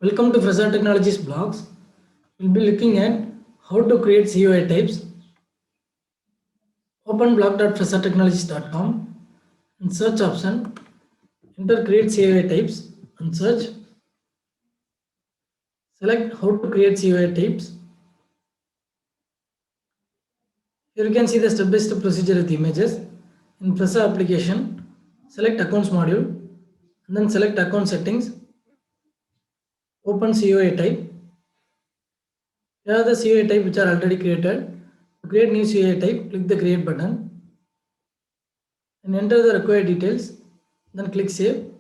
Welcome to Fresa Technologies blogs. We'll be looking at how to create COA types. Open blog.fresatechnologies.com and search option. Enter create COA types and search. Select how to create COA types. Here you can see the step-by-step procedure with images. In Fresa Application, select Accounts module and then select Account settings. Open COA type. Here are the COA type which are already created. To create new COA type, click the create button and enter the required details. Then click save.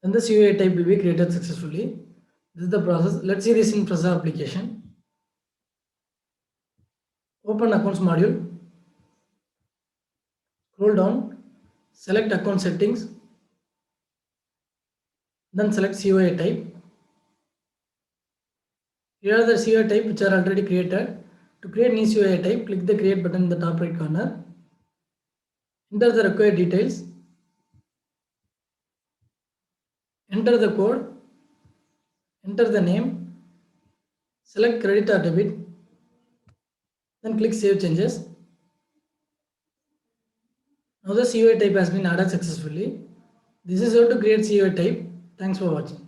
Then the COA type will be created successfully. This is the process. Let's see this in Fresa Application. Open Accounts module. Scroll down. Select Account settings. Then select COA type. Here are the COA type which are already created. To create new COA type, click the create button in the top right corner. Enter the required details. Enter the code. Enter the name. Select credit or debit. Then click save changes. Now the COA type has been added successfully. This is how to create COA type. Thanks for watching.